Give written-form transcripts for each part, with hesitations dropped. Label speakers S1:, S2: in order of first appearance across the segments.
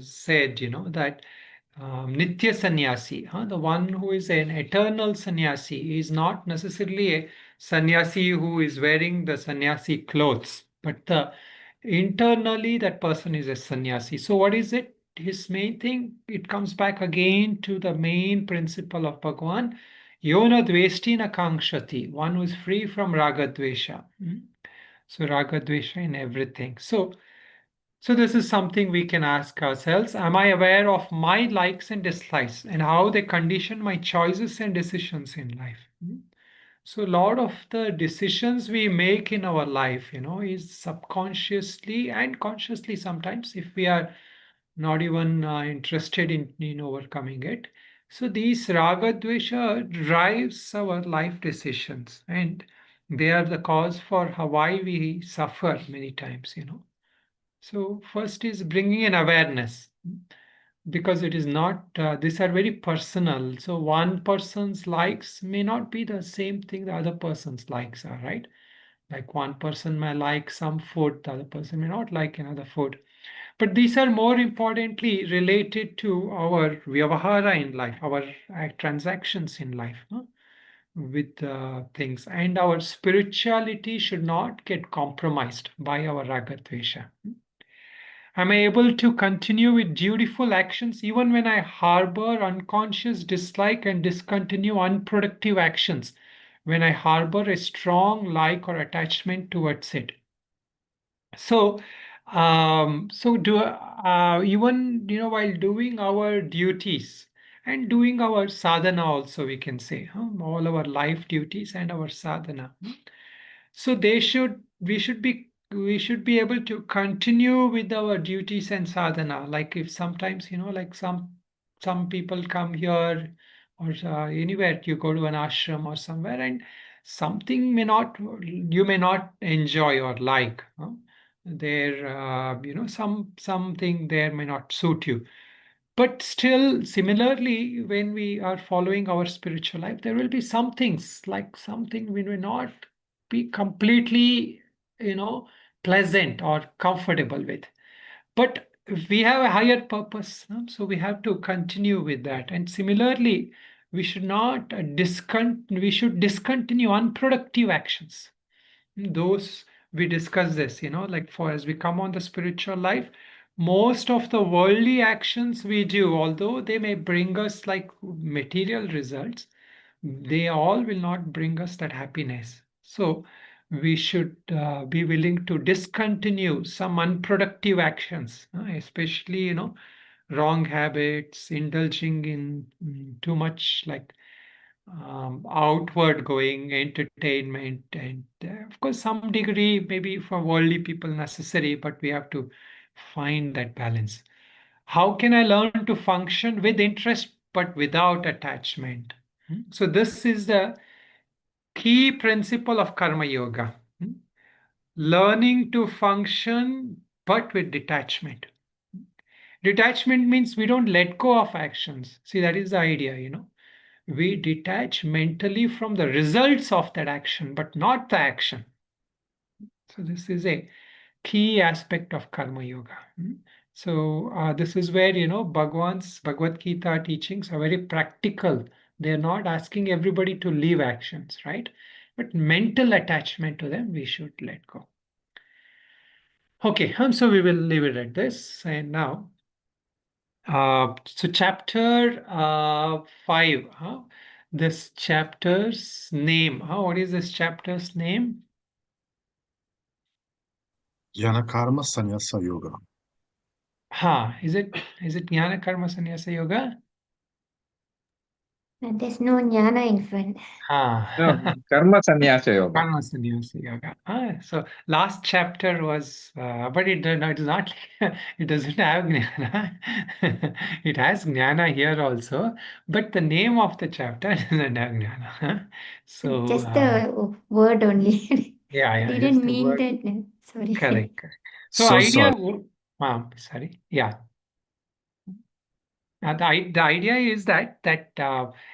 S1: said, that Nitya Sannyasi, the one who is an eternal sannyasi, is not necessarily a sannyasi who is wearing the sannyasi clothes, but internally that person is a sannyasi. So what is it? His main thing, it comes back again to the main principle of Bhagavan, Yona Dvesti na Kangshati, one who is free from Raga Dvesha. So Raga Dvesha in everything. So this is something we can ask ourselves. Am I aware of my likes and dislikes and how they condition my choices and decisions in life? So a lot of the decisions we make in our life, is subconsciously and consciously sometimes, if we are not even interested in overcoming it. So these raga dvesha drives our life decisions, and they are the cause for why we suffer many times. So first is bringing an awareness, because it is not, these are very personal. So one person's likes may not be the same thing the other person's likes are, right? Like one person may like some food, the other person may not like another food. But these are more importantly related to our vyavahara in life, our transactions in life, with things. And our spirituality should not get compromised by our raga dvesha. Am I able to continue with dutiful actions even when I harbor unconscious dislike and discontinue unproductive actions when I harbor a strong like or attachment towards it? So, so do even while doing our duties and doing our sadhana also, we can say, all our life duties and our sadhana. So we should be able to continue with our duties and sadhana. Like if sometimes, like some people come here or anywhere, you go to an ashram or somewhere, and something you may not enjoy or like. There, something there may not suit you. But still, similarly, when we are following our spiritual life, there will be some things, like something we may not be completely, pleasant or comfortable with. But we have a higher purpose, so we have to continue with that. And similarly, we should not we should discontinue unproductive actions. Those we discuss this, like for as we come on the spiritual life, most of the worldly actions we do, although they may bring us like material results, they all will not bring us that happiness. So we should be willing to discontinue some unproductive actions, especially, wrong habits, indulging in too much like outward going entertainment, and of course some degree maybe for worldly people necessary, but we have to find that balance. How can I learn to function with interest but without attachment? So this is the key principle of karma yoga. Learning to function but with detachment. Detachment means we don't let go of actions. See, that is the idea. We detach mentally from the results of that action, but not the action. So this is a key aspect of karma yoga. So this is where, Bhagwan's Bhagavad Gita teachings are very practical. They're not asking everybody to leave actions, right? But mental attachment to them, we should let go. Okay, so we will leave it at this. And now, so chapter 5, this chapter's name. What is this chapter's name?
S2: Karma Sannyasa Yoga.
S1: Is it Jnana Karma Sannyasa Yoga?
S3: There's no jnana in front.
S4: No, Karma Sannyasa Yoga.
S1: Karma Sannyasa Yoga. So last chapter was, but it is not. It doesn't have jnana. It has jnana here also, but the name of the chapter doesn't have jnana. So
S3: just the word only.
S1: yeah, just
S3: Didn't
S1: the
S3: mean
S1: word.
S3: that. Sorry.
S1: Correct. So
S2: So
S1: idea.
S2: sorry.
S1: Sorry. Yeah. The idea is that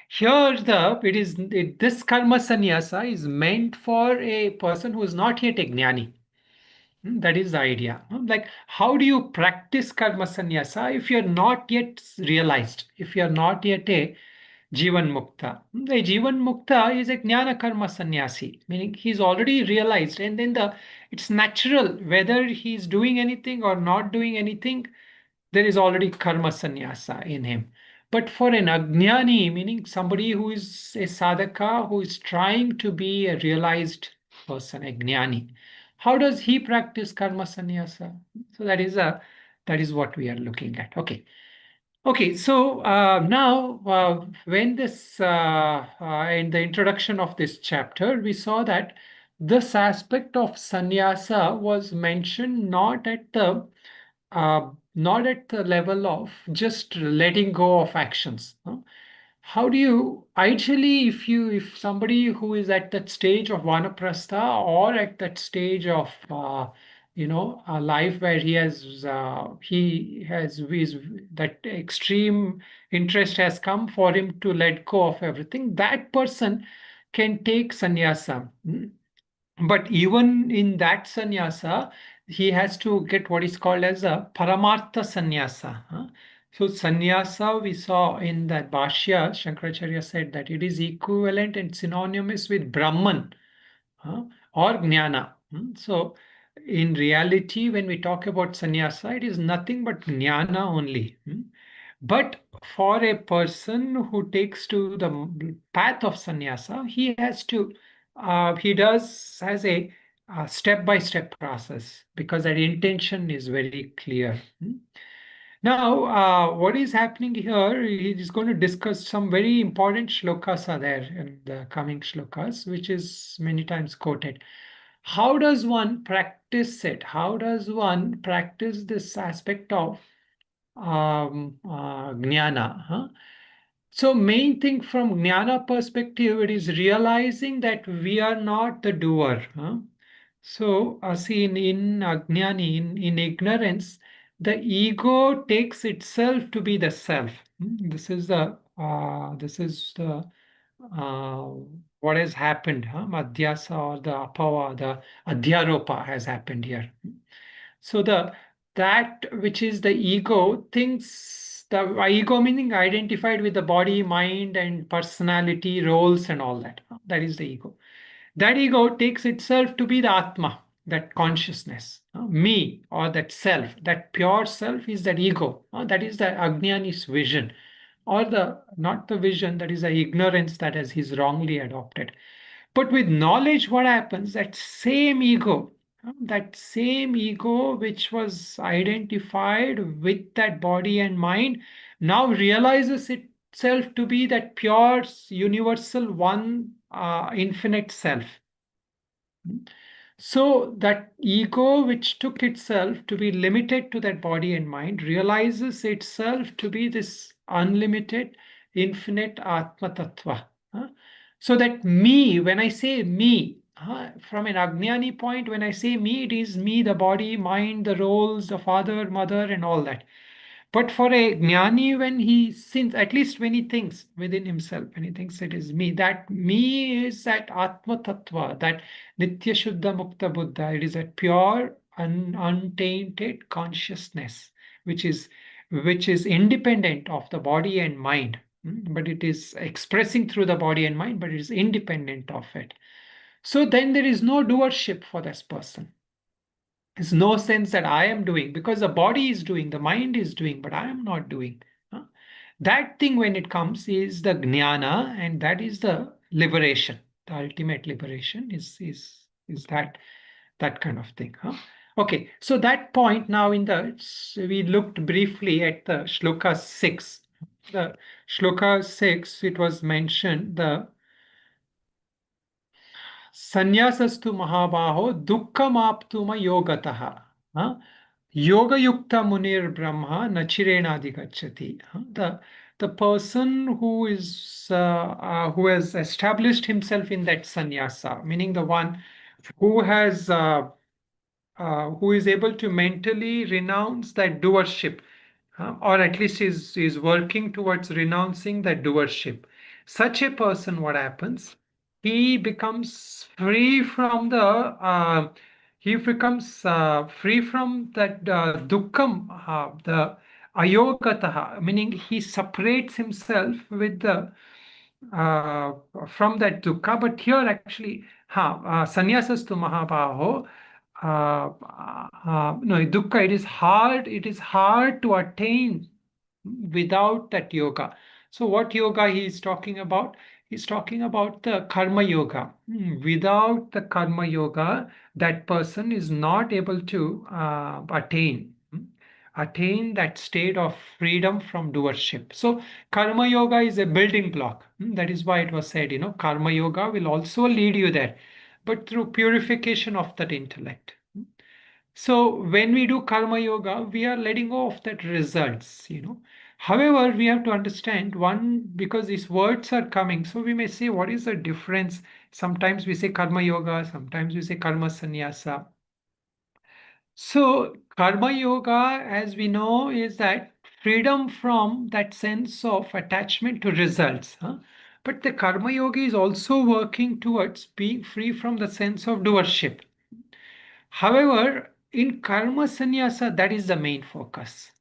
S1: here this karma sannyasa is meant for a person who is not yet a jnani. That is the idea. Like, how do you practice karma sannyasa if you're not yet realized, if you're not yet a Jivan Mukta? The Jivan Mukta is a Jnana Karma Sannyasi, meaning he's already realized, and then it's natural whether he's doing anything or not doing anything, there is already karma sannyasa in him. But for an ajnani, meaning somebody who is a sadhaka, who is trying to be a realized person, a jnani, how does he practice karma sannyasa? So that is what we are looking at. Okay, so now when this in the introduction of this chapter, we saw that this aspect of sannyasa was mentioned not at the level of just letting go of actions. How do you ideally, if somebody who is at that stage of vanaprastha or at that stage of a life where he has that extreme interest has come for him to let go of everything, that person can take sannyasa. But even in that sannyasa, he has to get what is called as a paramartha sannyasa. So sannyasa we saw in that Bhashya, Shankaracharya said that it is equivalent and synonymous with Brahman or Jnana. So in reality, when we talk about sannyasa, it is nothing but Jnana only. But for a person who takes to the path of sannyasa, he has a step-by-step process because that intention is very clear. Now, what is happening here, he is going to discuss some very important shlokas are there in the coming shlokas, which is many times quoted. How does one practice it? How does one practice this aspect of jnana? So main thing from jnana perspective, it is realizing that we are not the doer. So see in ajnani, in ignorance, the ego takes itself to be the self. This is the uh, what has happened. Madhyasa or the apava, the adhyaropa has happened here. So that which is the ego thinks, the ego meaning identified with the body, mind, and personality, roles, and all that. That is the ego. That ego takes itself to be the Atma, that consciousness, me, or that self, that pure self is that ego. That is the Ajnani's vision, or the not the vision, that is the ignorance that has he's wrongly adopted. But with knowledge, what happens? That same ego which was identified with that body and mind, now realizes itself to be that pure, universal, one, infinite self. So that ego which took itself to be limited to that body and mind realizes itself to be this unlimited, infinite Atma Tattva. So that me, when I say me, from an Ajnani point, when I say me, it is me, the body, mind, the roles, the father, mother, and all that. But for a jnani, when he sins, at least when he thinks within himself, when he thinks it is me, that me is that Atma Tattva, that Nitya Shuddha Mukta Buddha. It is that pure, untainted consciousness, which is independent of the body and mind. But it is expressing through the body and mind, but it is independent of it. So then there is no doership for this person. There's no sense that I am doing, because the body is doing, the mind is doing, but I am not doing. That thing, when it comes, is the jnana, and that is the liberation. The ultimate liberation is that kind of thing. Okay, so that point now we looked briefly at the shloka 6. The shloka 6, it was mentioned the Sannyasastu Mahabaho Dukkham Aptuma Yogataha. Yoga Yukta Munir Brahma Nachirena Adhigacchati. The person who who has established himself in that sannyasa, meaning the one who who is able to mentally renounce that doership, or at least is working towards renouncing that doership. Such a person, what happens? He becomes free from he becomes free from that dukkham, the ayogataha, meaning he separates himself with the uh, from that dukkha. But here actually, sannyasastu mahabaho. No, dukkha. It is hard. It is hard to attain without that yoga. So what yoga he is talking about? He's talking about the karma yoga. Without the karma yoga, that person is not able to attain that state of freedom from doership. So karma yoga is a building block. That is why it was said, karma yoga will also lead you there, but through purification of that intellect. So when we do karma yoga, we are letting go of that results. However, we have to understand one, because these words are coming. So we may say, what is the difference? Sometimes we say karma yoga, sometimes we say karma sannyasa. So karma yoga, as we know, is that freedom from that sense of attachment to results. But the karma yogi is also working towards being free from the sense of doership. However, in karma sannyasa, that is the main focus.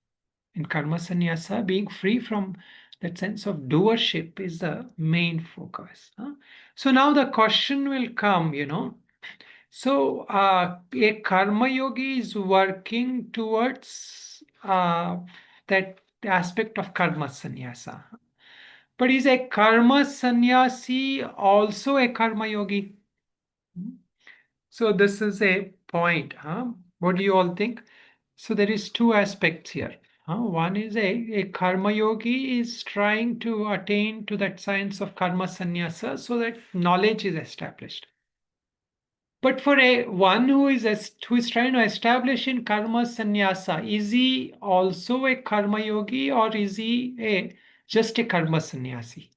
S1: In karma sannyasa, being free from that sense of doership is the main focus. So now the question will come. So a karma yogi is working towards that aspect of karma sannyasa. But is a karma sannyasi also a karma yogi? So this is a point. What do you all think? So there is two aspects here. One is a karma yogi is trying to attain to that science of karma sannyasa so that knowledge is established. But for one who is trying to establish in karma sannyasa, is he also a karma yogi or is he just a karma sannyasi?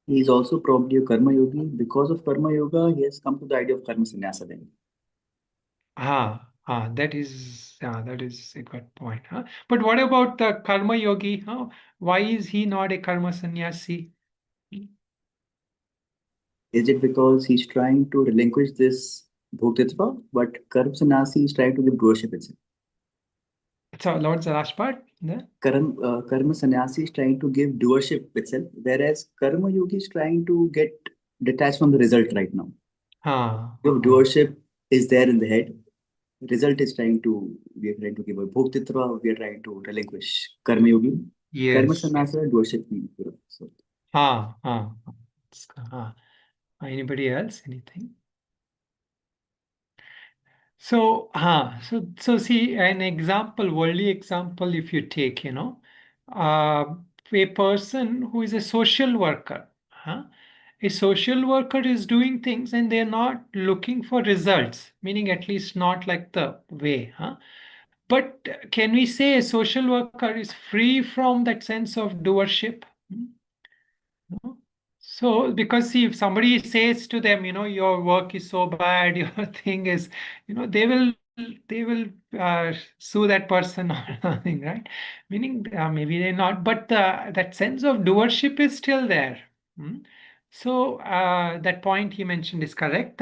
S5: He is also probably a karma yogi. Because of karma yoga, he has come to the idea of karma sannyasa then.
S1: That is a good point. But what about the karma yogi? Why is he not a karma sannyasi?
S5: Is it because he's trying to relinquish this bhoktitva, but karma sannyasi is trying to give doership itself?
S1: So, what's the last part?
S5: Karma sannyasi is trying to give doership itself, whereas karma yogi is trying to get detached from the result right now. If doership is there in the head, result is we are trying to give a bhoktitva, we are trying to relinquish karma yogi.
S1: Yes.
S5: Karma sannyasa, doership. So,
S1: Anybody else? Anything? So, so see an example, worldly example, if you take, a person who is a social worker, a social worker is doing things and they're not looking for results, meaning at least not like the way, But can we say a social worker is free from that sense of doership? No? So, because see, if somebody says to them, your work is so bad, your thing is, they will sue that person or something, right? Meaning, maybe they're not, but that sense of doership is still there. So, that point he mentioned is correct.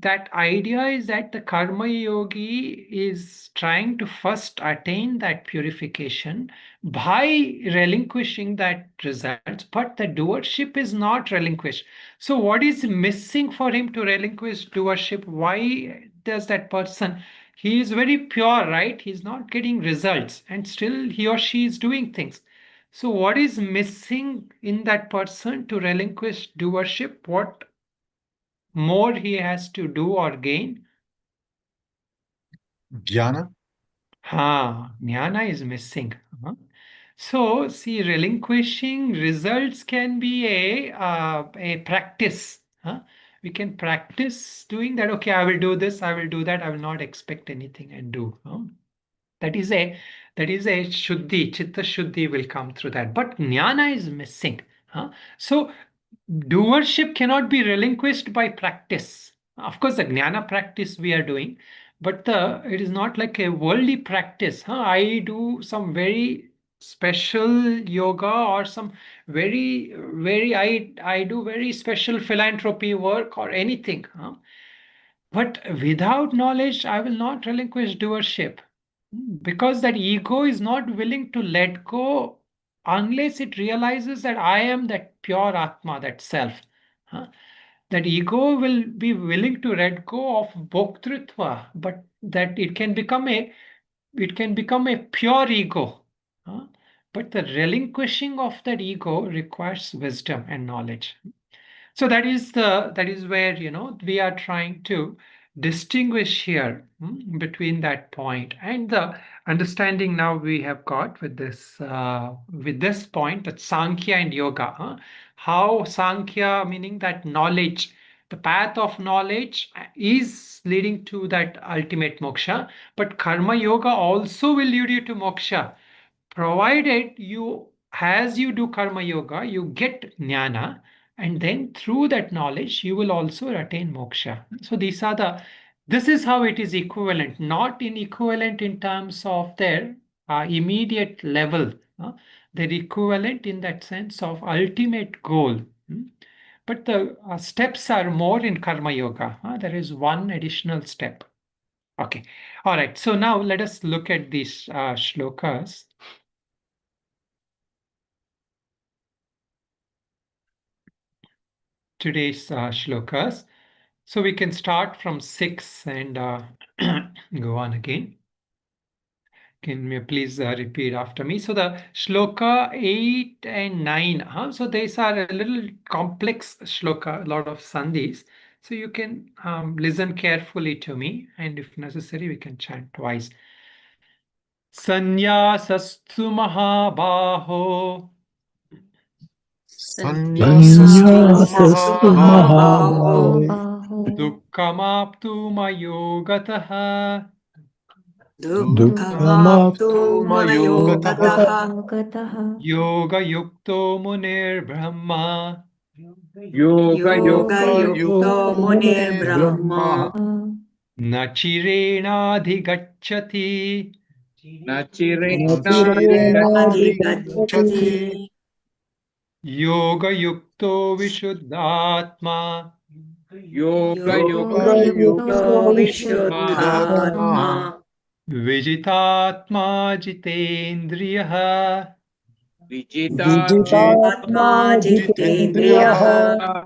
S1: That idea is that the karma yogi is trying to first attain that purification by relinquishing that results, but the doership is not relinquished. So what is missing for him to relinquish doership? Why does that person, he is very pure, right? He's not getting results and still he or she is doing things. So what is missing in that person to relinquish doership? What more he has to do or gain?
S2: Jnana.
S1: Jnana is missing. So, see, relinquishing results can be a practice. We can practice doing that. Okay, I will do this, I will do that. I will not expect anything and do. That is a shuddhi, chitta shuddhi will come through that. But jnana is missing. So, doership cannot be relinquished by practice. Of course, the jnana practice we are doing, but it is not like a worldly practice. I do some very special yoga or some very I do very special philanthropy work or anything. But without knowledge, I will not relinquish doership, because that ego is not willing to let go unless it realizes that I am that pure Atma, that self. That ego will be willing to let go of bhoktritva, but that it can become a pure ego. But the relinquishing of that ego requires wisdom and knowledge. So that is where we are trying to distinguish here between that point and the understanding now we have got with this point, that Sankhya and Yoga. How Sankhya, meaning that knowledge, the path of knowledge is leading to that ultimate moksha, but Karma Yoga also will lead you to moksha, provided as you do Karma Yoga, you get jnana, and then through that knowledge you will also attain moksha. So this is how it is equivalent, not in equivalent in terms of their immediate level. They're equivalent in that sense of ultimate goal. But the steps are more in Karma Yoga. There is one additional step. Okay. All right. So now let us look at these shlokas. Today's shlokas. So we can start from 6 and go on again. Can you please repeat after me? So the shloka 8 and 9. So these are a little complex shloka, a lot of sandhis. So you can listen carefully to me, and if necessary, we can chant twice. Sanyasastu mahabaho.
S2: Sanyasastu mahabaho.
S1: Dukkhamaptu mayogataha.
S2: Dukkhamaptu mayogataha.
S1: Yoga yukto munir brahma.
S4: Yoga
S2: Yukto munir brahma.
S1: Nachirenadhigacchati.
S2: Nachirenadhigacchati.
S1: Yoga yukto vishuddhatma.
S4: Yoga
S2: Yukto vishuddhatma.
S1: Vijitatma jitendriyaha.
S2: Vijitatma jitendriyaha.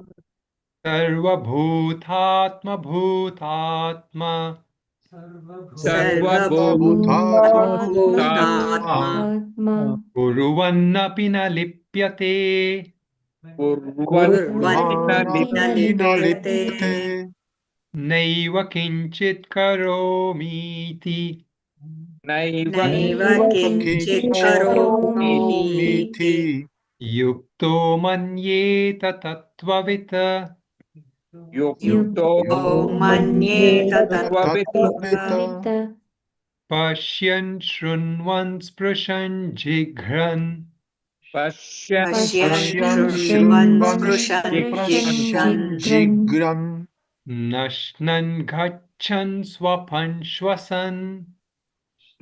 S1: Sarvabhutatma bhutatma.
S2: Sarvabhutatma.
S1: Kuruvannapi na lipyate.
S2: Kurvanapi na lipyate.
S1: Naiva kinchit karomiti.
S2: Naiva kinchit karomiti.
S1: Yukto manyeta tattvavita.
S2: Yukto manyeta tattvavita.
S1: Pashyan shrunvan sprushan jighran.
S2: Pashyan shrinvan sprushan jigran.
S1: Nashnan gachan swapan shwasan.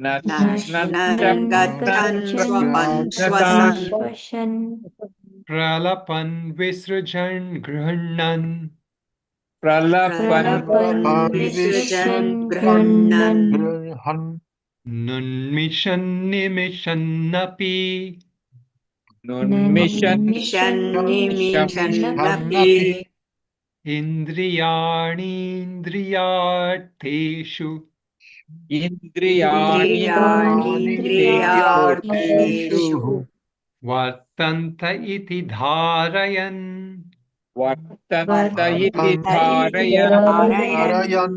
S2: Nashnan gachan swapan shwasan.
S1: Pralapan visrujan grhannan.
S2: Pralapan visrujan grhannan.
S1: Nunmishan nimishannapi.
S2: Nimishannapi.
S1: Indriyani-indriyarteshu.
S2: Indriyani-indriyarteshu.
S1: Vartanta iti dharayan.
S2: Vartanta iti dharayan.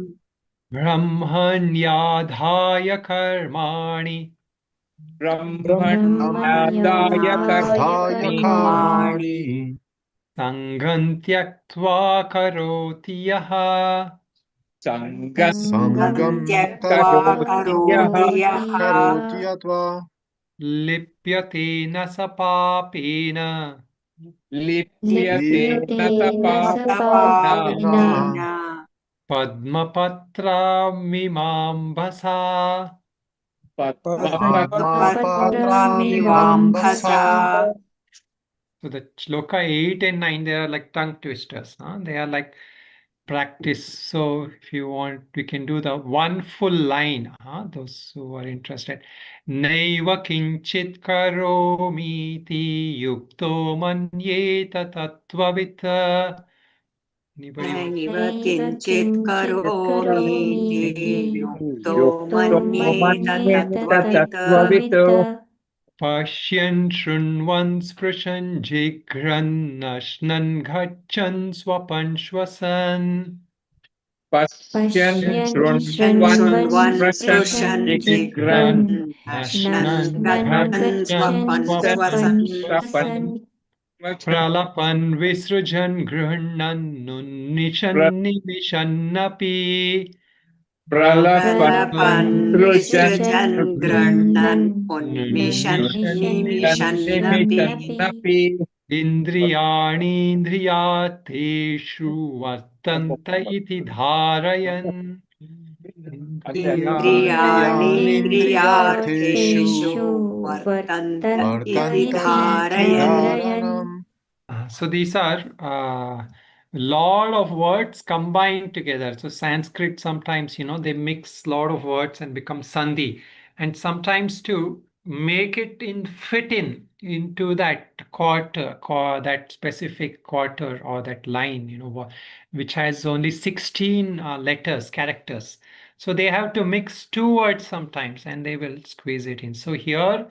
S1: Brahmanyadhaya karmani.
S2: Brahmanyadhaya karmani.
S1: Sangham tyaktva karoti yaha.
S2: Sangham tyaktva karoti yaha.
S1: Lipyate na sapapena.
S2: Lipyate na sapapena.
S1: Padmapatra mimambasa.
S2: Padmapatramivambasa.
S1: So the shloka 8 and 9, they are like tongue twisters. They are like practice. So if you want, we can do the one full line. Those who are interested. Naiva kinchit karomiti yukto manyeta tattvavita. Anybody want?
S2: Naiva kinchit karomi yukto
S3: yukto
S2: manyeta
S3: manyeta
S2: tattvavita.
S3: tattvavita.
S1: Pashyan shrunvan sprishan jigran nashnan gachan swapan shwasan.
S2: Pashyan
S3: Pashyan
S2: shrinvan
S3: shrinvan
S2: sprushan
S3: sprushan
S2: jigran
S3: jigran
S2: nashnan
S3: nashnan
S2: gachan
S3: gachan
S2: swapan
S3: swapan
S2: swasan.
S3: shwasan.
S1: Pralapan visrujan grihnan nunnishan nimishannapi.
S2: Pralapan visrajan
S3: Visrujan
S2: grannan
S3: grihnan
S2: unmishan
S3: unmishan
S2: nimishannapi.
S3: nimishannapi.
S1: Indriyānīndriyāteshu vartanta iti dhārayan.
S2: Indriyanindriyateshu
S3: Indriyateषु
S2: vartanta
S3: vartanta
S2: iti
S3: iti
S2: dharayan.
S3: dharayan.
S1: So these are lot of words combined together. So Sanskrit sometimes, they mix lot of words and become sandhi. And sometimes to make it fit into that quarter, that specific quarter or that line, which has only 16 letters, characters. So they have to mix two words sometimes and they will squeeze it in. So here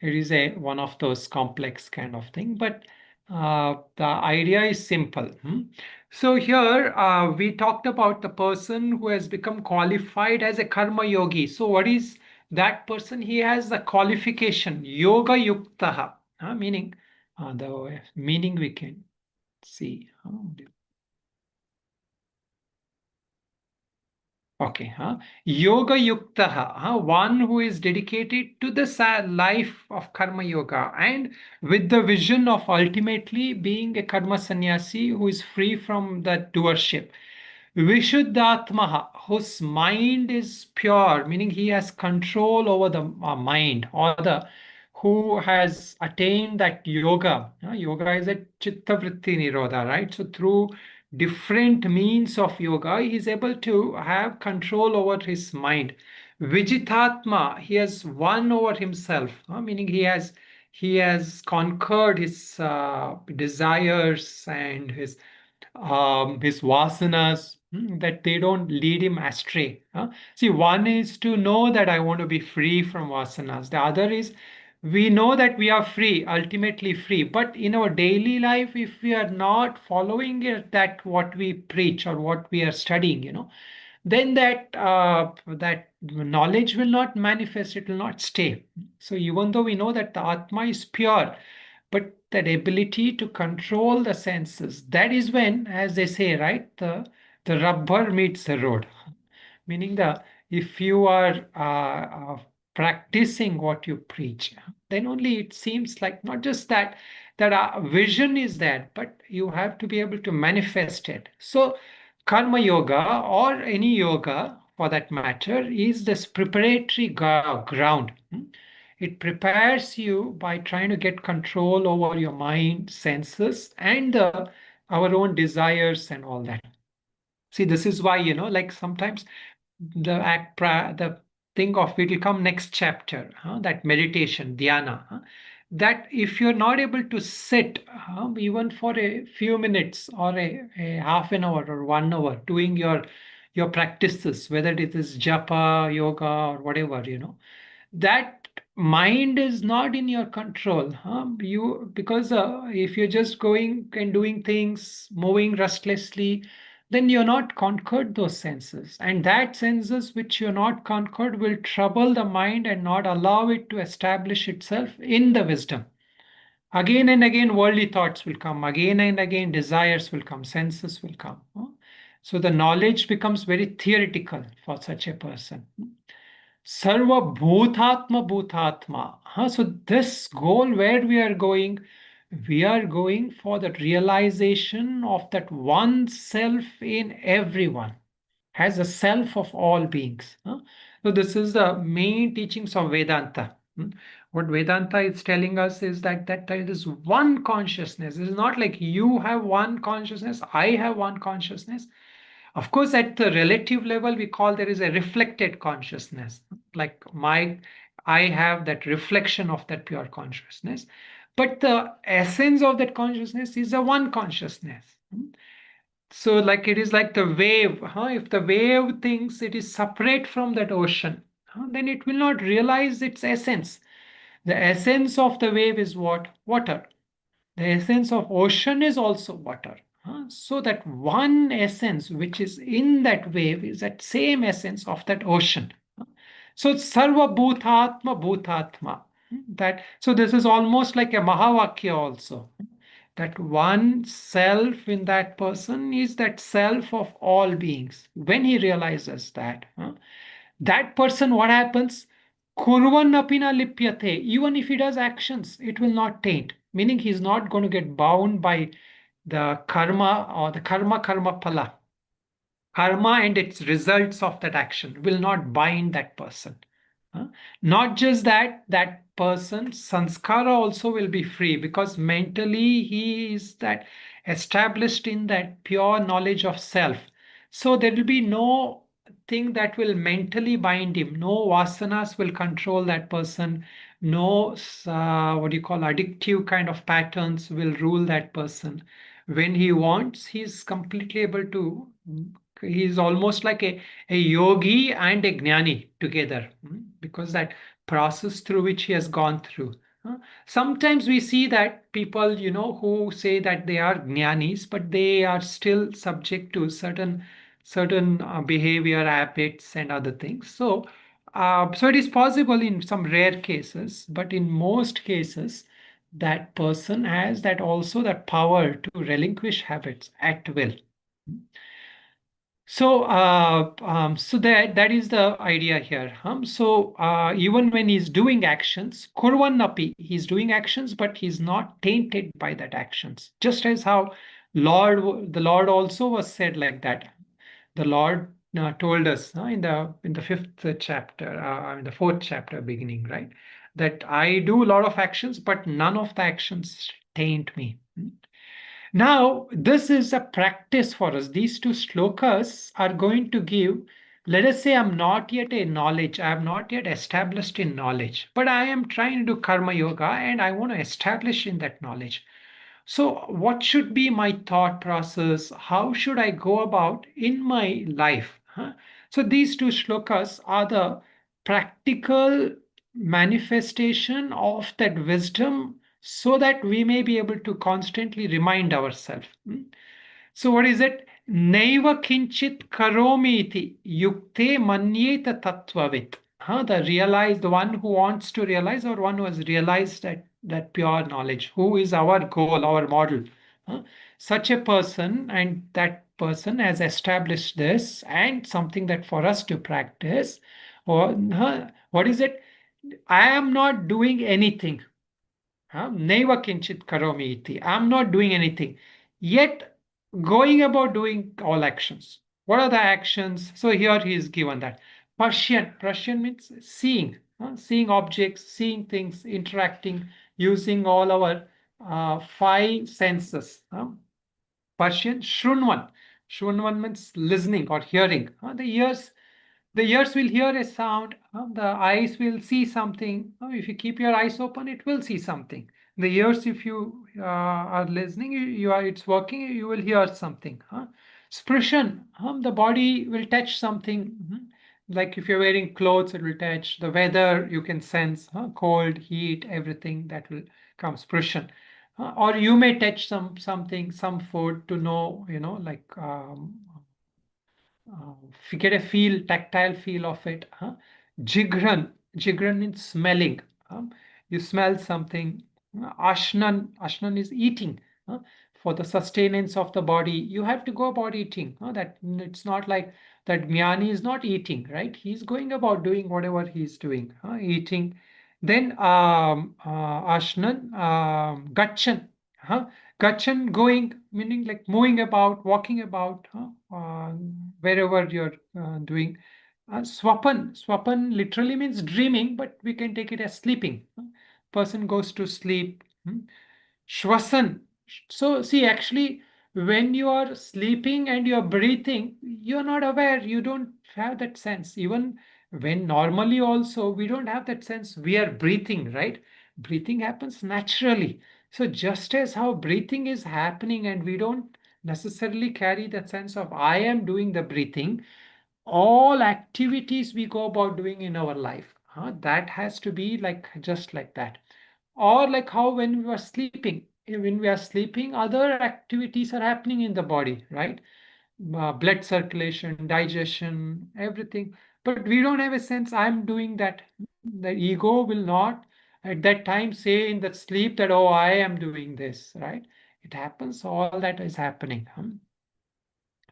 S1: it is one of those complex kind of thing, but the idea is simple. So here we talked about the person who has become qualified as a karma yogi. So what is that person? He has the qualification yoga yuktaha, meaning the meaning we can see. Okay, yoga yuktaha, one who is dedicated to the life of karma yoga and with the vision of ultimately being a karma sannyasi who is free from the doer-ship. Vishuddhatmaha, whose mind is pure, meaning he has control over the mind, or the who has attained that yoga. Yoga is a chitta vritti nirodha, right? So through different means of yoga, he is able to have control over his mind. Vijitatma, he has won over himself, meaning he has conquered his desires and his vasanas, that they don't lead him astray. See, one is to know that I want to be free from vasanas. The other is we know that we are free, ultimately free. But in our daily life, if we are not following it, that what we preach or what we are studying, then that knowledge will not manifest. It will not stay. So even though we know that the Atma is pure, but that ability to control the senses, that is when, as they say, right, the rubber meets the road. Meaning if you are practicing what you preach, then only it seems like not just that vision is there, but you have to be able to manifest it. So karma yoga or any yoga for that matter is this preparatory ground. It prepares you by trying to get control over your mind, senses, and our own desires and all that. See, this is why, like sometimes the thing of it will come next chapter, that meditation, dhyana, that if you're not able to sit even for a few minutes or a half an hour or 1 hour doing your practices, whether it is japa, yoga, or whatever, that mind is not in your control. Because if you're just going and doing things, moving restlessly, then you're not conquered those senses. And that senses which you're not conquered will trouble the mind and not allow it to establish itself in the wisdom. Again and again, worldly thoughts will come. Again and again, desires will come. Senses will come. So the knowledge becomes very theoretical for such a person. Sarva Bhutatma Bhutatma. So this goal where we are going for the realization of that one self in everyone, has a self of all beings. So this is the main teachings of Vedanta. What Vedanta is telling us is that there is one consciousness. It is not like you have one consciousness, I have one consciousness. Of course, at the relative level, we call there is a reflected consciousness. Like I have that reflection of that pure consciousness. But the essence of that consciousness is a one consciousness. So like it is like the wave. If the wave thinks it is separate from that ocean, then it will not realize its essence. The essence of the wave is what? Water. The essence of ocean is also water. So that one essence which is in that wave is that same essence of that ocean. So sarva bhutatma bhutatma. So this is almost like a Mahavakya also. That one self in that person is that self of all beings. When he realizes that, that person, what happens? Kurvan apina lipyate. Even if he does actions, it will not taint. Meaning he's not going to get bound by the karma or the karma pala. Karma and its results of that action will not bind that person. Not just that, that person, sanskara also will be free because mentally he is that established in that pure knowledge of self. So there will be no thing that will mentally bind him. No vasanas will control that person. No, what do you call, addictive kind of patterns will rule that person. When he wants, he's completely able to, he's almost like a yogi and a jnani together, because that process through which he has gone through. Sometimes we see that people, who say that they are jnanis, but they are still subject to certain behavior habits and other things. So it is possible in some rare cases, but in most cases, that person has that also that power to relinquish habits at will. So that is the idea here. Even when he's doing actions, kurvanapi, he's doing actions, but he's not tainted by that actions. Just as how the Lord also was said like that. The Lord told us in the fifth chapter, in the fourth chapter beginning, right, that I do a lot of actions, but none of the actions taint me. Now, this is a practice for us. These two shlokas are going to give, let us say I'm not yet a knowledge, I am not yet established in knowledge, but I am trying to do karma yoga and I want to establish in that knowledge. So, what should be my thought process? How should I go about in my life? So, these two shlokas are the practical manifestation of that wisdom so that we may be able to constantly remind ourselves. So, what is it? Naiva kinchit karomi iti yukte manyeta tattvavit. The one who wants to realize, or one who has realized that pure knowledge, who is our goal, our model. Such a person, and that person has established this, and something that for us to practice. Or what is it? I am not doing anything. Neva kinchit karomi iti. I'm not doing anything. Yet going about doing all actions. What are the actions? So here he is given that. Pashyan means seeing. Seeing objects, seeing things, interacting, using all our five senses. Pashyan, shrunvan. Shrunvan means listening or hearing. The ears will hear a sound. The eyes will see something. If you keep your eyes open, it will see something. The ears, if you are listening, it's working, you will hear something. Sprishan, the body will touch something. Like if you're wearing clothes, it will touch. The weather, you can sense cold, heat, everything that will come. Sprishan. Or you may touch something, some food to know, like get a tactile feel of it. Jigran means smelling. You smell something. Ashnan is eating. For the sustenance of the body, you have to go about eating. That it's not like that Jnani is not eating, right? He's going about doing whatever he's doing, eating. Then Ashnan, Gachan. Gachan, going, meaning like moving about, walking about, wherever you're doing. Swapan literally means dreaming, but we can take it as sleeping. Person goes to sleep. Shwasan. So see, actually, when you are sleeping and you're breathing, you're not aware. You don't have that sense. Even when normally also we don't have that sense. We are breathing, right? Breathing happens naturally. So just as how breathing is happening and we don't necessarily carry that sense of I am doing the breathing, all activities we go about doing in our life, that has to be like just like that. Or like how when we are sleeping, when we are sleeping, other activities are happening in the body, right? Blood circulation, digestion, everything. But we don't have a sense I'm doing that. The ego will not at that time say in the sleep that, oh, I am doing this, right? It happens, all that is happening.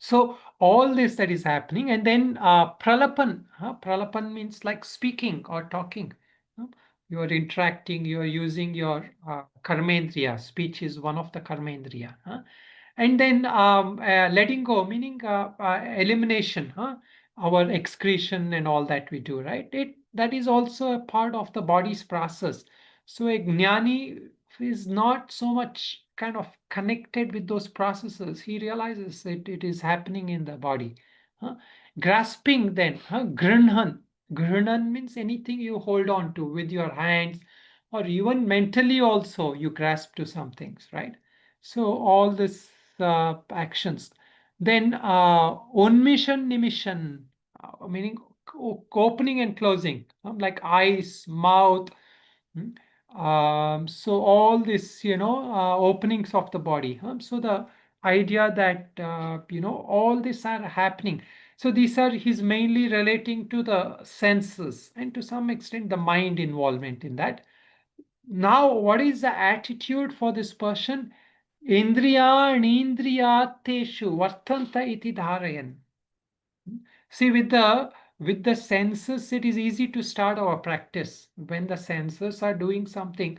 S1: So all this that is happening, and then pralapan. Pralapan means like speaking or talking. You are interacting. You are using your karmendriya. Speech is one of the karmendriya. And then letting go, meaning elimination. Our excretion and all that we do, right? That is also a part of the body's process. So a jnani is not so much kind of connected with those processes. He realizes that it is happening in the body. Huh? Grasping then, grinhan. Grinhan means anything you hold on to with your hands, or even mentally also you grasp to some things, right? So all this actions. Then unmission, nimission, meaning opening and closing, like eyes, mouth. So all this, openings of the body. So the idea that, all these are happening. So these are he's mainly relating to the senses and to some extent the mind involvement in that. Now, what is the attitude for this person? Indriyateshu vartanta iti dharayan. See, with the senses, it is easy to start our practice. When the senses are doing something,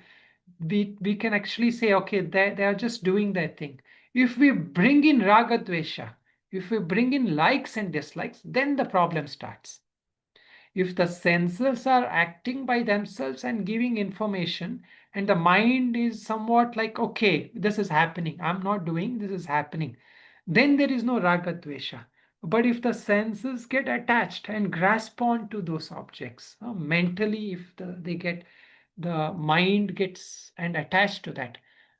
S1: we can actually say, okay, they are just doing their thing. If we bring in raga dvesha, if we bring in likes and dislikes, then the problem starts. If the senses are acting by themselves and giving information, and the mind is somewhat like, okay, this is happening, I'm not doing, this is happening, then there is no raga dvesha. But if the senses get attached and grasp on to those objects, mentally, if they get, the mind gets and attached to that,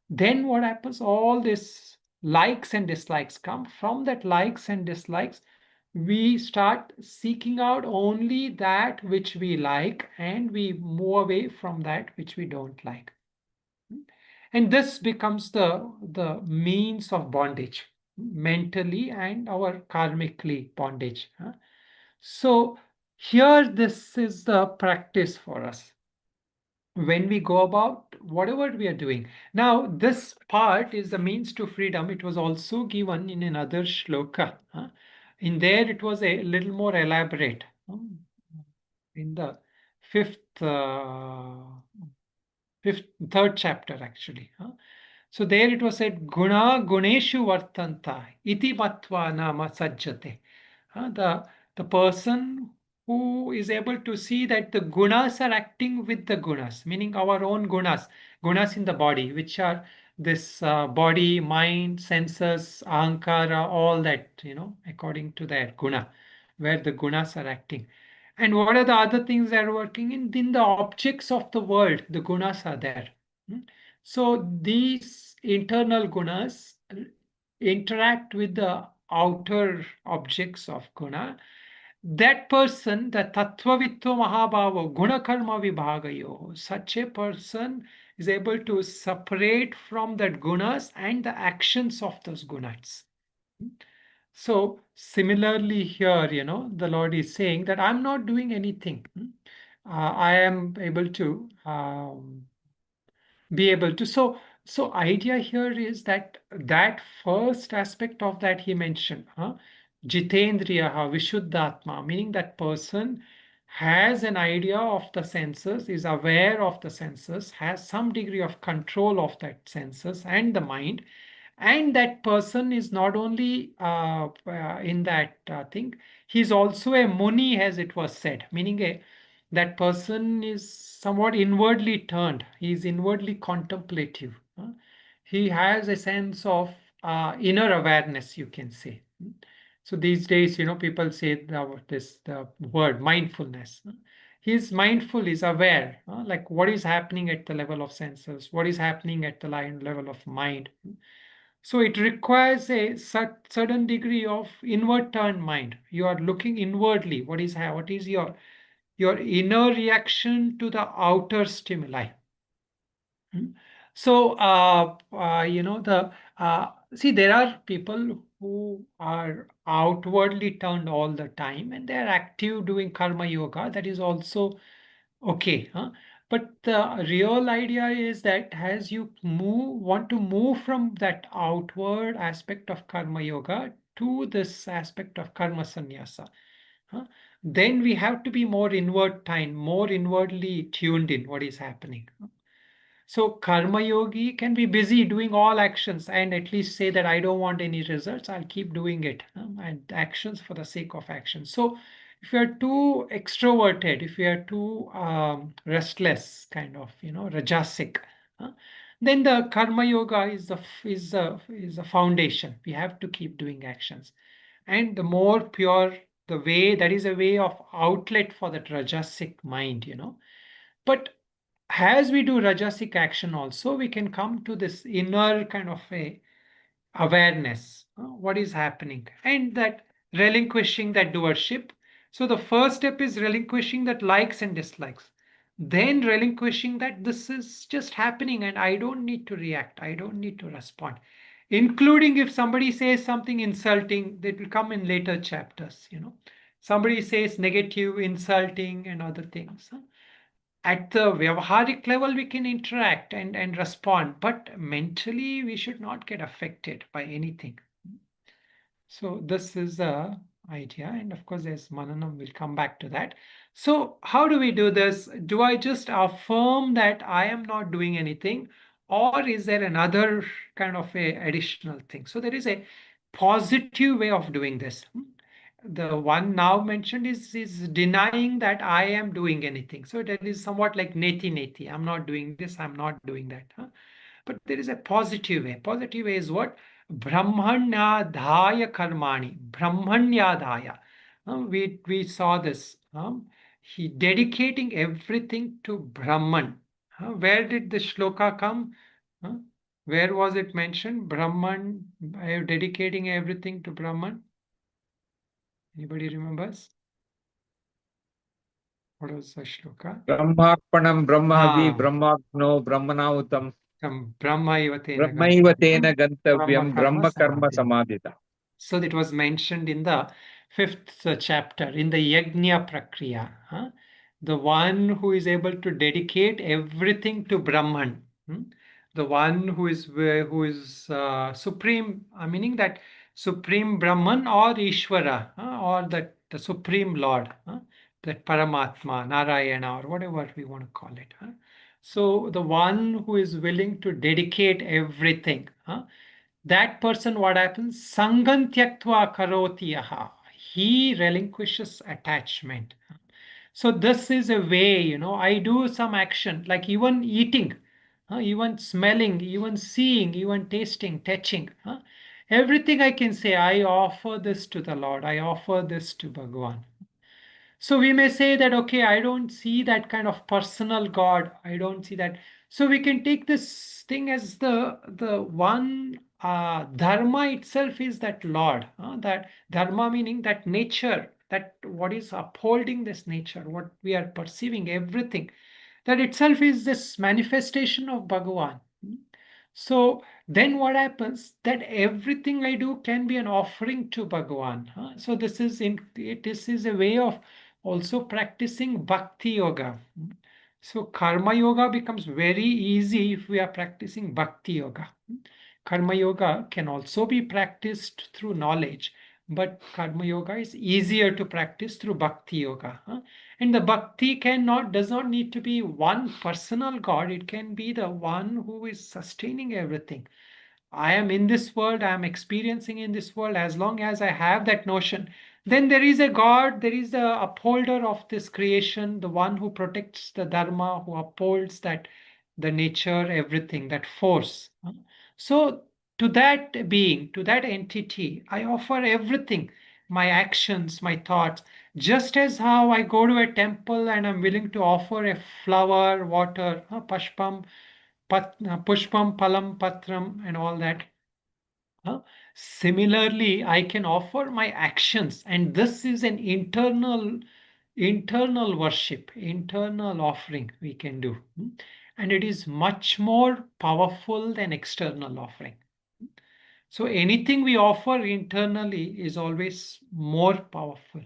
S1: then what happens? All this likes and dislikes come. From that likes and dislikes, we start seeking out only that which we like, and we move away from that which we don't like. And this becomes the means of bondage, mentally and our karmically bondage. So here, this is the practice for us when we go about whatever we are doing. Now, this part is the means to freedom. It was also given in another shloka. In there, it was a little more elaborate. In the fifth, third chapter, actually. So there it was said, Guna Guneshu Vartanta, iti matva nama sajjate. The person who is able to see that the gunas are acting with the gunas, meaning our own gunas in the body, which are this body, mind, senses, ahankara, all that, according to that guna, where the gunas are acting. And what are the other things that are working in the objects of the world? The gunas are there. So these internal gunas interact with the outer objects of guna. That person, the tattvavitto mahabhava guna karma vibhagayo, such a person is able to separate from that gunas and the actions of those gunas. So similarly here, the Lord is saying that I'm not doing anything. I am able to be able to. So idea here is that first aspect of that he mentioned, jitendriyaha vishuddhatma, meaning that person has an idea of the senses, is aware of the senses, has some degree of control of that senses and the mind, And that person is not only in that thing, he's also a Muni, as it was said, meaning that person is somewhat inwardly turned. He is inwardly contemplative. He has a sense of inner awareness, you can say. So these days, people say the word mindfulness. He is mindful, is aware, like what is happening at the level of senses, what is happening at the level of mind. So it requires a certain degree of inward turn mind. You are looking inwardly. What is your inner reaction to the outer stimuli? So see, there are people who are outwardly turned all the time, and they are active doing karma yoga. That is also okay, huh? But the real idea is that as you want to move from that outward aspect of karma yoga to this aspect of karma sannyasa, huh? Then we have to be more inward tuned, more inwardly tuned in what is happening. So karma yogi can be busy doing all actions and at least say that I don't want any results. I'll keep doing it, and actions for the sake of action. So if you are too extroverted, if you are too restless, kind of, rajasic, then the karma yoga is the foundation. We have to keep doing actions, and the more pure the way, that is a way of outlet for that rajasic mind. But as we do rajasic action also, we can come to this inner kind of a awareness, what is happening, and that relinquishing that doer-ship. So the first step is relinquishing that likes and dislikes, then relinquishing that this is just happening and I don't need to react, I don't need to respond, including if somebody says something insulting, that will come in later chapters. Somebody says negative, insulting, and other things. At the vyavaharik level, we can interact and respond, but mentally, we should not get affected by anything. So this is the idea. And of course, there's Mananam, we'll come back to that. So how do we do this? Do I just affirm that I am not doing anything? Or is there another kind of a additional thing? So there is a positive way of doing this. The one now mentioned is denying that I am doing anything. So that is somewhat like Neti Neti. I'm not doing this, I'm not doing that. But there is a positive way. Positive way is what? Brahmanyadhaya karmani. Brahmanyadhaya. We saw this. He dedicating everything to Brahman. Where did the shloka come? Uh, Where was it mentioned? Brahman, dedicating everything to Brahman. Anybody remembers? What was the shloka?
S4: Brahmarpanam Brahmavi
S1: Ah,
S4: Brahmagno Brahmanautam
S1: Brahma ivatena
S4: Brahmaiva tena
S1: Brahma
S4: gantavyam
S1: karma
S4: Brahma karma
S1: samadhi.
S4: samadhita.
S1: So it was mentioned in the 5th chapter, in the Yajna Prakriya. The one who is able to dedicate everything to Brahman. The one who is supreme, meaning that supreme Brahman or Ishvara, or that the supreme Lord, that Paramatma, Narayana, or whatever we want to call it. So the one who is willing to dedicate everything, that person, what happens? Sangam tyaktva karoti yaha. He relinquishes attachment. So this is a way, I do some action, like even eating, even smelling, even seeing, even tasting, touching. Everything I can say, I offer this to the Lord. I offer this to Bhagavan. So we may say that, okay, I don't see that kind of personal God. I don't see that. So we can take this thing as the one dharma itself is that Lord. That dharma meaning that nature, that what is upholding this nature, what we are perceiving, everything. That itself is this manifestation of Bhagavan. So then what happens? That everything I do can be an offering to Bhagavan. So this is a way of also practicing bhakti yoga. So karma yoga becomes very easy if we are practicing bhakti yoga. Karma yoga can also be practiced through knowledge, but karma yoga is easier to practice through bhakti yoga. And the bhakti does not need to be one personal God. It can be the one who is sustaining everything. I am in this world, I am experiencing in this world, as long as I have that notion, then there is a God, there is the upholder of this creation, the one who protects the Dharma, who upholds that, the nature, everything, that force. So to that being, to that entity, I offer everything, my actions, my thoughts, just as how I go to a temple and I'm willing to offer a flower, water, pushpam, palam, patram, and all that. Similarly, I can offer my actions, and this is an internal worship, internal offering we can do. And it is much more powerful than external offering. So anything we offer internally is always more powerful.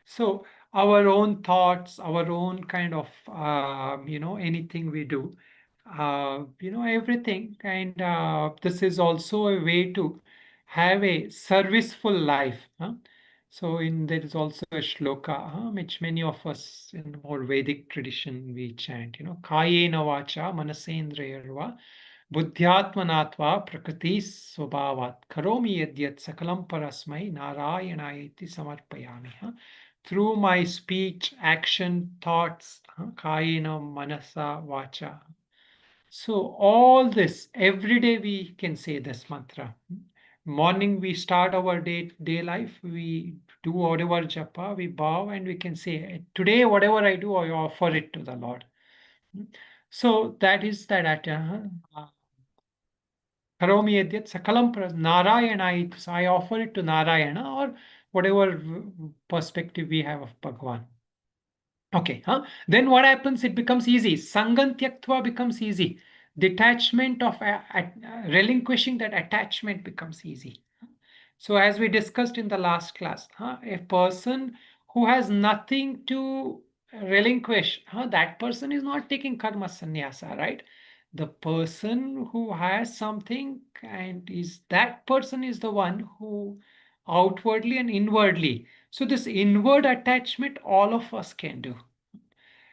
S1: So our own thoughts, our own kind of, anything we do, everything. And this is also a way to have a serviceful life. So there is also a shloka, which many of us in more Vedic tradition we chant, Kayena vacha manasendriyarva buddhyatmanatva prakriti swabhavat karomi yadyat sakalam parasmai narayanaiti samarpayami. Through my speech, action, thoughts, kayena, manasa, vacha. So all this, every day we can say this mantra. Morning we start our day life, we do whatever japa, we bow and we can say, today whatever I do, I offer it to the Lord. So that is that. Karomi yadyat sakalam Narayana. So I offer it to Narayana or whatever perspective we have of Bhagwan. Okay, then what happens? It becomes easy. Sangantyakva becomes easy. Detachment of relinquishing that attachment becomes easy. So as we discussed in the last class, a person who has nothing to relinquish, that person is not taking karma sannyasa, right? The person who has something and that person is the one who outwardly and inwardly. So this inward attachment all of us can do.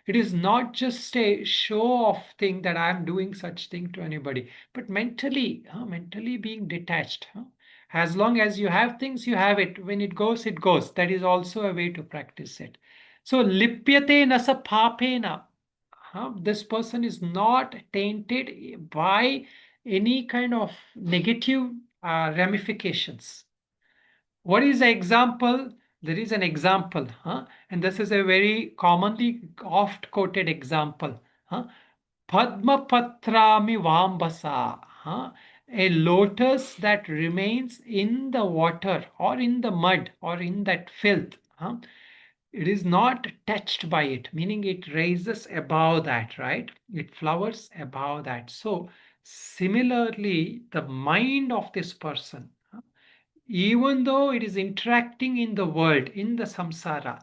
S1: It is not just a show off thing that I am doing such thing to anybody, but mentally being detached. As long as you have things, you have it. When it goes, it goes. That is also a way to practice it. So lipyate nasa papena. This person is not tainted by any kind of negative ramifications. What is the example? There is an example, and this is a very commonly oft quoted example. Padma patrami vambasa, a lotus that remains in the water or in the mud or in that filth. It is not touched by it, meaning it raises above that, right? It flowers above that. So similarly, the mind of this person, even though it is interacting in the world, in the samsara,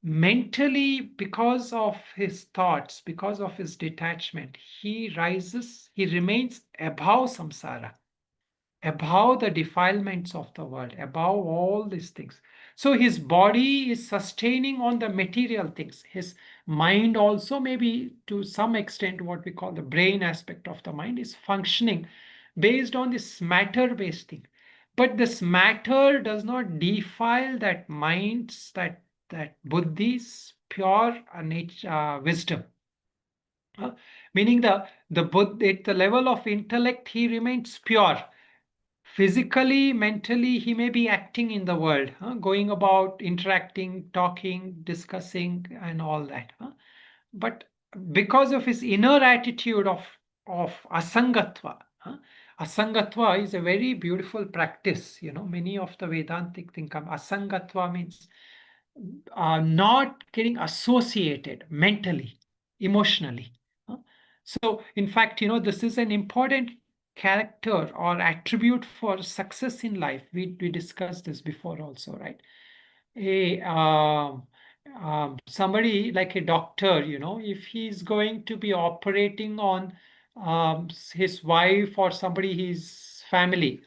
S1: mentally, because of his thoughts, because of his detachment, he remains above samsara, above the defilements of the world, above all these things. So his body is sustaining on the material things. His mind also, maybe to some extent, what we call the brain aspect of the mind is functioning based on this matter-based thing. But this matter does not defile that mind's, that buddhi's pure nature, wisdom. Meaning the Buddha, at the level of intellect, he remains pure. Physically, mentally, he may be acting in the world, going about, interacting, talking, discussing, and all that. But because of his inner attitude of Asangatva, Asangatva is a very beautiful practice. Many of the Vedantic think of Asangatva means not getting associated mentally, emotionally. So, in fact, this is an important character or attribute for success in life. We discussed this before also, right? Somebody like a doctor, if he's going to be operating on his wife or somebody, his family,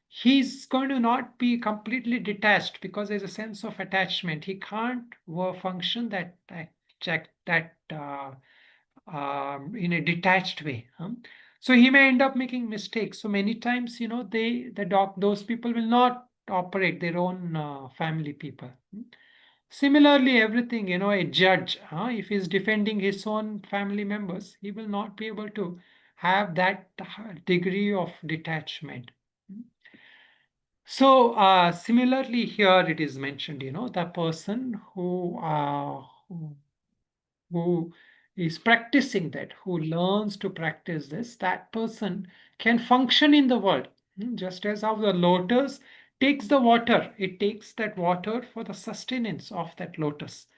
S1: he's going to not be completely detached because there's a sense of attachment. He can't function in a detached way. So he may end up making mistakes. So many times, those people will not operate their own family people. Similarly, everything, a judge, if he's defending his own family members, he will not be able to have that degree of detachment. So similarly here it is mentioned, the person who is practicing that, who learns to practice this, that person can function in the world. Just as how the lotus takes the water, it takes that water for the sustenance of that lotus.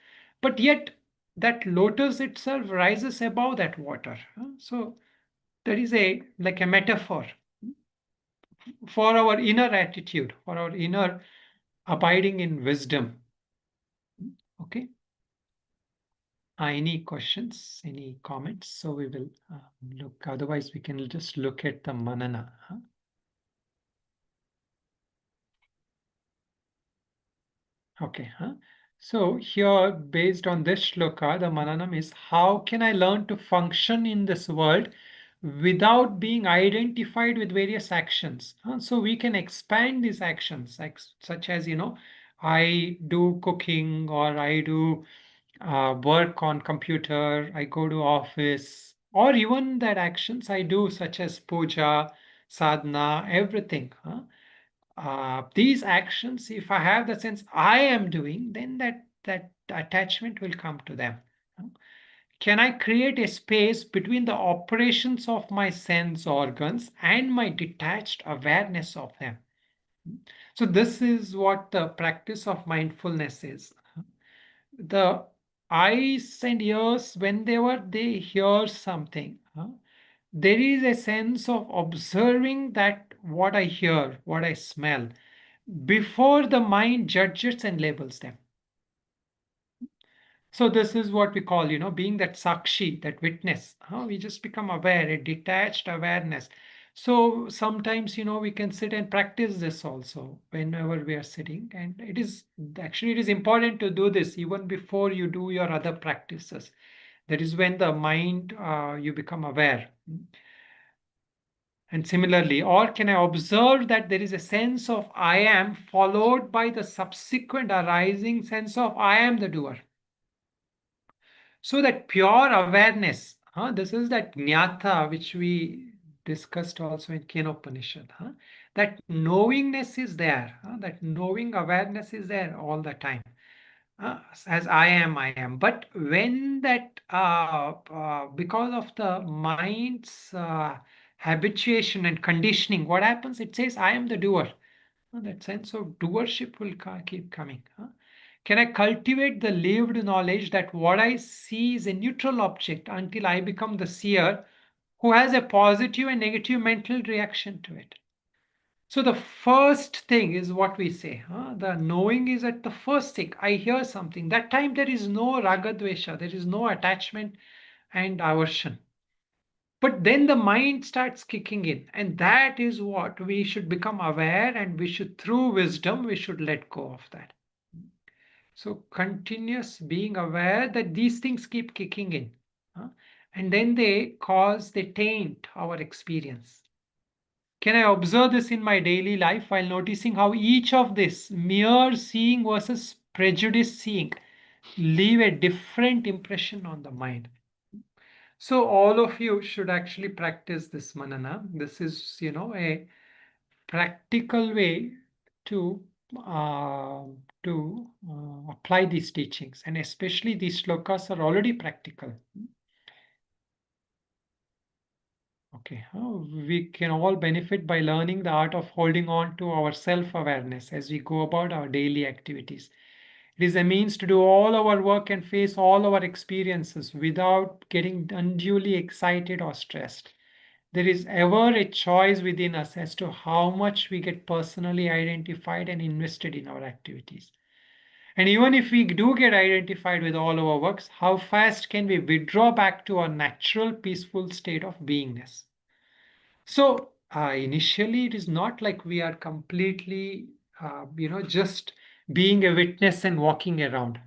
S1: But yet that lotus itself rises above that water. So there is like a metaphor for our inner attitude, for our inner abiding in wisdom. Okay. Any questions, any comments? So we will look, otherwise we can just look at the manana. Okay. So here, based on this shloka, the mananam is, how can I learn to function in this world without being identified with various actions? So we can expand these actions, like, such as, I do cooking, or I do work on computer, I go to office, or even that actions I do, such as puja, sadhana, everything. These actions, if I have the sense I am doing, then that attachment will come to them. Can I create a space between the operations of my sense organs and my detached awareness of them? So this is what the practice of mindfulness is. The eyes and ears, whenever they hear something, there is a sense of observing that what I hear, what I smell, before the mind judges and labels them. So this is what we call, being that sakshi, that witness. We just become aware, a detached awareness. So sometimes, we can sit and practice this also whenever we are sitting. And it is important to do this even before you do your other practices. That is when the mind, you become aware. And similarly, or can I observe that there is a sense of I am followed by the subsequent arising sense of I am the doer. So that pure awareness, this is that jnata which we discussed also in Kenopanishad. That knowingness is there, that knowing awareness is there all the time. As I am. But when that, because of the mind's habituation and conditioning, what happens? It says, I am the doer. That sense of doer-ship will keep coming. Can I cultivate the lived knowledge that what I see is a neutral object until I become the seer who has a positive and negative mental reaction to it? So the first thing is what we say. The knowing is at the first thing. I hear something. That time there is no Raaga Dvesha. There is no attachment and aversion. But then the mind starts kicking in. And that is what we should become aware, and we should, through wisdom, we should let go of that. So continuous being aware that these things keep kicking in. And then they taint our experience. Can I observe this in my daily life while noticing how each of this mere seeing versus prejudice seeing leave a different impression on the mind? So all of you should actually practice this manana. This is, a practical way to apply these teachings, and especially these shlokas are already practical. Okay, we can all benefit by learning the art of holding on to our self-awareness as we go about our daily activities. It is a means to do all our work and face all our experiences without getting unduly excited or stressed. There is ever a choice within us as to how much we get personally identified and invested in our activities. And even if we do get identified with all our works, how fast can we withdraw back to our natural peaceful state of beingness? So initially, it is not like we are completely, just being a witness and walking around.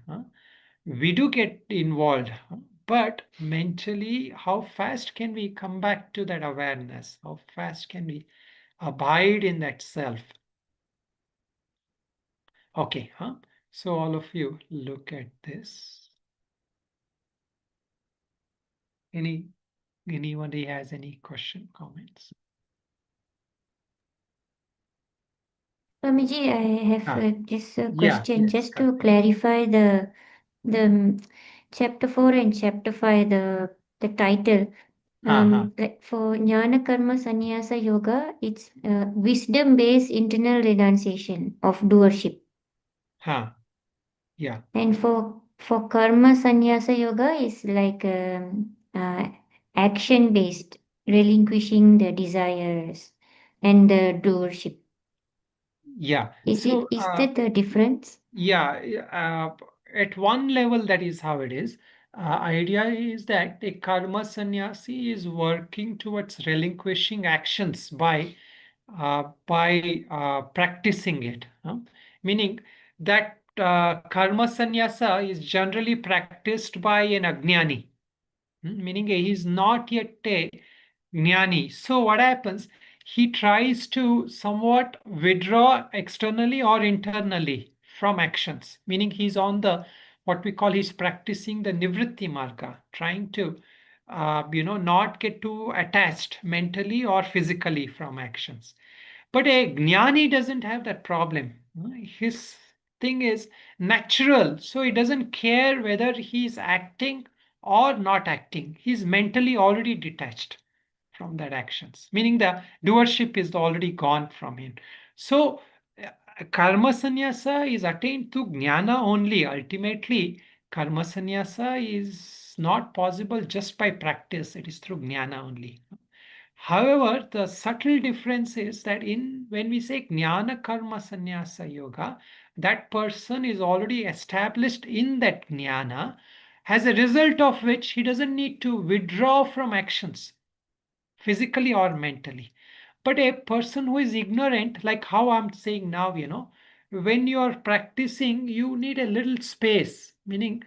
S1: We do get involved, But mentally, how fast can we come back to that awareness? How fast can we abide in that self? Okay, huh? So all of you look at this. Anybody has any question, comments?
S3: Swamiji, I have just a question,
S1: yes,
S3: just to clarify chapter 4 and chapter 5, the title. Like for Jnana Karma Sannyasa Yoga, it's wisdom-based internal renunciation of doer-ship.
S1: Yeah.
S3: And for Karma Sannyasa Yoga, it's like action-based, relinquishing the desires and the doer-ship.
S1: Yeah.
S3: Is that the difference?
S1: Yeah. At one level, that is how it is. Idea is that a karma sannyasi is working towards relinquishing actions by practicing it. Meaning that karma sannyasa is generally practiced by an ajnani, meaning he is not yet a jnani. So what happens? He tries to somewhat withdraw externally or internally from actions, meaning he's on the what we call he's practicing the nivritti marga, trying to not get too attached mentally or physically from actions. But a jnani doesn't have that problem. His thing is natural, so he doesn't care whether he's acting or not acting. He's mentally already detached from that actions, meaning the doership is already gone from him. So karma sannyasa is attained through jnana only. Ultimately, karma sannyasa is not possible just by practice. It is through jnana only. However, the subtle difference is that when we say jnana karma sannyasa yoga, that person is already established in that jnana, as a result of which he doesn't need to withdraw from actions physically or mentally. But a person who is ignorant, like how I'm saying now, when you are practicing, you need a little space, meaning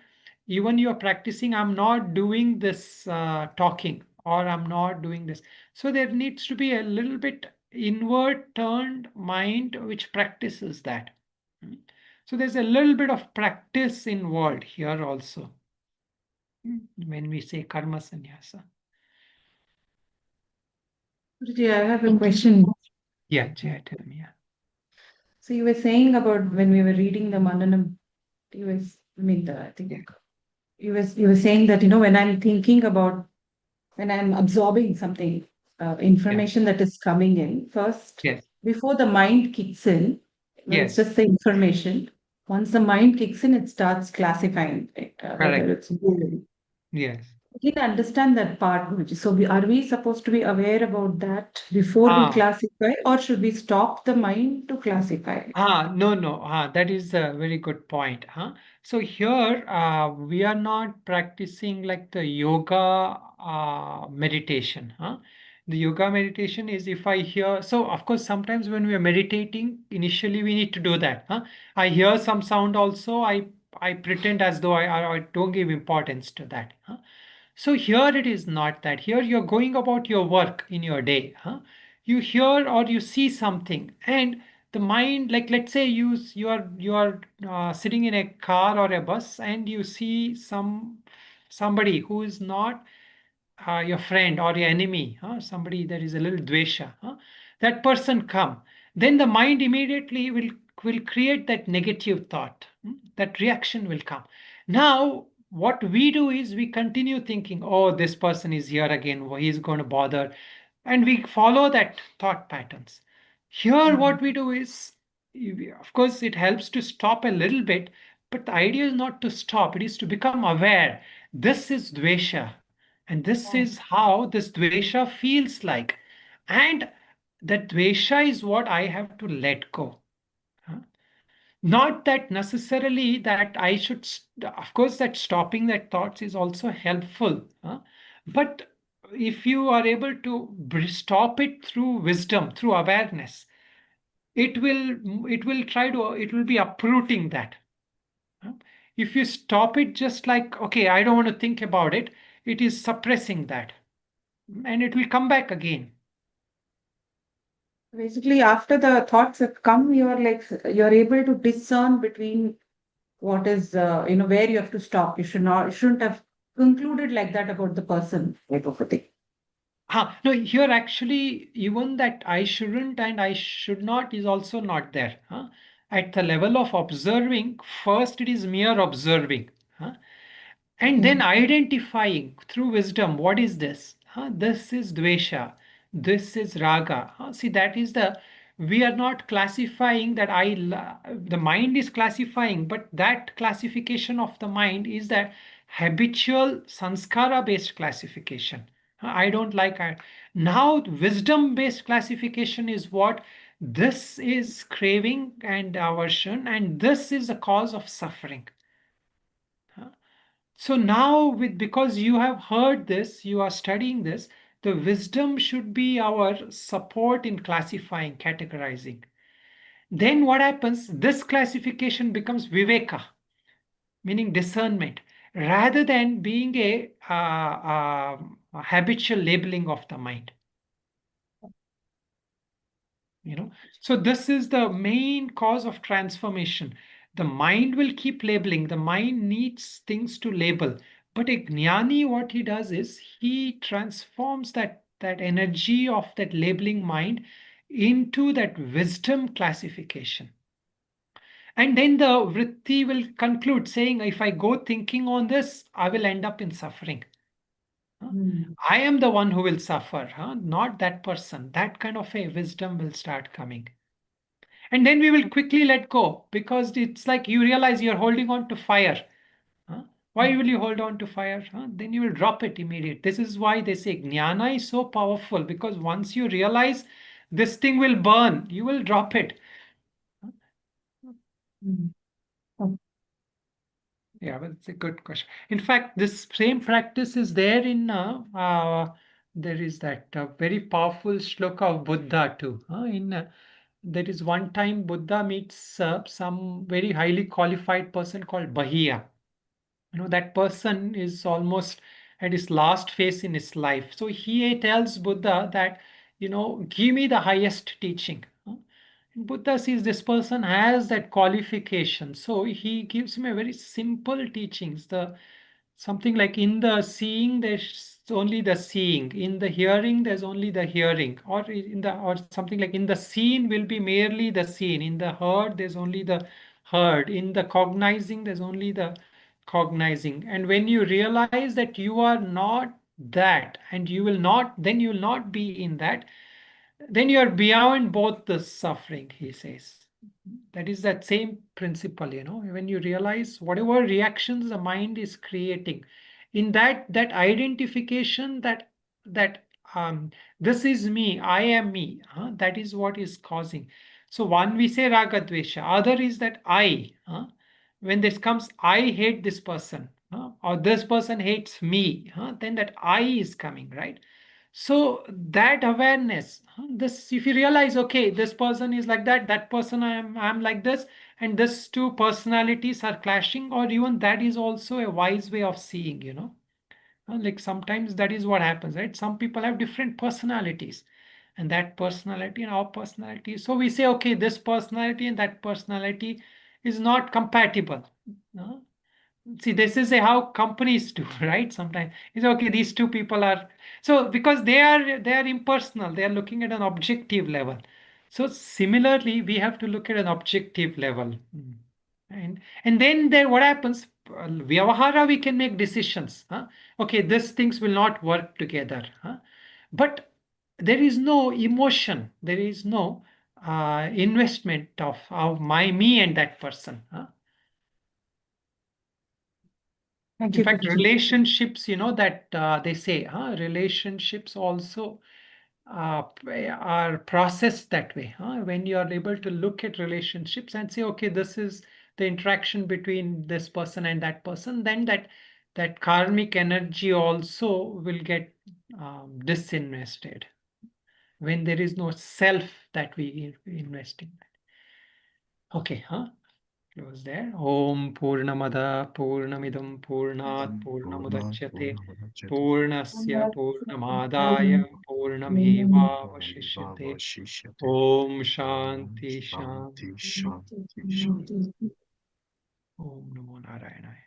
S1: even you are practicing, I'm not doing this talking or I'm not doing this. So there needs to be a little bit inward turned mind which practices that. So there's a little bit of practice involved here also when we say karma sannyasa.
S2: Guruji, I have a question.
S1: Yeah, Jaya, tell me. Yeah.
S2: So you were saying about when we were reading the Mandanam, I think
S1: Yeah.
S2: you were saying that, when I'm thinking about, when I'm absorbing something, information that is coming in, first,
S1: Yes.
S2: before the mind kicks in, when it's
S1: Yes.
S2: just the information, once the mind kicks in, it starts classifying it, whether
S1: Correct.
S2: it's good.
S1: Yes.
S2: I didn't understand that part, Guruji. So are we supposed to be aware about that before we classify, or should we stop the mind to classify?
S1: No. That is a very good point. So here we are not practicing like the yoga meditation. The yoga meditation is if I hear, so of course, sometimes when we are meditating, initially we need to do that. I hear some sound also, I pretend as though I don't give importance to that. So here it is not that. Here you're going about your work in your day. You hear or you see something, and the mind, like let's say you are sitting in a car or a bus, and you see somebody who is not your friend or your enemy, somebody that is a little dvesha, that person come, then the mind immediately will create that negative thought. That reaction will come. Now, what we do is we continue thinking, oh, this person is here again, oh, he's going to bother, and we follow that thought patterns. Here, what we do is, of course, it helps to stop a little bit, but the idea is not to stop, it is to become aware. This is dvesha. And this is how this dvesha feels like. And that dvesha is what I have to let go. Not that necessarily that I should, of course, that stopping that thoughts is also helpful. But if you are able to stop it through wisdom, through awareness, it will be uprooting that. If you stop it just like, okay, I don't want to think about it, it is suppressing that. And it will come back again.
S2: Basically, after the thoughts have come, you're able to discern between what is, where you have to stop. You shouldn't have concluded like that about the person, type of a thing.
S1: No, here actually, even that I shouldn't and I should not is also not there. At the level of observing, first it is mere observing. And then identifying through wisdom, what is this? This is dvesha. This is raga. See, that is we are not classifying that the mind is classifying, but that classification of the mind is that habitual sanskara based classification. I don't like it. Now, wisdom based classification is what this is craving and aversion, and this is the cause of suffering. So now, because you have heard this, you are studying this, the wisdom should be our support in classifying, categorizing. Then what happens? This classification becomes viveka, meaning discernment, rather than being a habitual labeling of the mind. So this is the main cause of transformation. The mind will keep labeling. The mind needs things to label. But a jnani, what he does is he transforms that energy of that labeling mind into that wisdom classification. And then the vritti will conclude saying, if I go thinking on this, I will end up in suffering. I am the one who will suffer, not that person. That kind of a wisdom will start coming. And then we will quickly let go, because it's like you realize you're holding on to fire. Why will you hold on to fire? Then you will drop it immediately. This is why they say jnana is so powerful, because once you realize this thing will burn, you will drop it. Yeah, but it's a good question. In fact, this same practice is there in there is that very powerful shloka of Buddha too. There is one time Buddha meets some very highly qualified person called Bahiya. That person is almost at his last phase in his life. So he tells Buddha that, give me the highest teaching. Buddha sees this person has that qualification. So he gives him a very simple teachings. Something like, in the seeing, there's only the seeing. In the hearing, there's only the hearing. Or something like, in the seen will be merely the seen. In the heard, there's only the heard. In the cognizing, there's only the cognizing. And when you realize that you are not that, and you will not be in that, then you are beyond both the suffering, he says. That is that same principle, when you realize whatever reactions the mind is creating, in that identification, that this is me, I am me, that is what is causing. So one, we say raga dvesha, other is that I, when this comes, I hate this person, or this person hates me, then that I is coming, right? So that awareness, this, if you realize, okay, this person is like that person I'm like this, and these two personalities are clashing, or even that is also a wise way of seeing. Like sometimes that is what happens, right? Some people have different personalities, and that personality and our personality. So we say, okay, this personality and that personality is not compatible. See, this is how companies do, right? Sometimes it's okay, these two people are, so because they are impersonal, they are looking at an objective level. So similarly, we have to look at an objective level. And then there, what happens? Vyavahara, we can make decisions. Okay, these things will not work together. But there is no emotion, there is no investment of me and that person.
S2: Thank
S1: In
S2: you,
S1: fact,
S2: Guruji.
S1: relationships, that they say, relationships also are processed that way. When you are able to look at relationships and say, okay, this is the interaction between this person and that person, then that karmic energy also will get disinvested when there is no self that we invest in. Okay, Close there. Om Purnamada Purnamidam Purnat Purnamudachyate Purnasya Purnamadaya Purnameva Vashishyate. Om Shanti Shanti. Om Namo Narayana.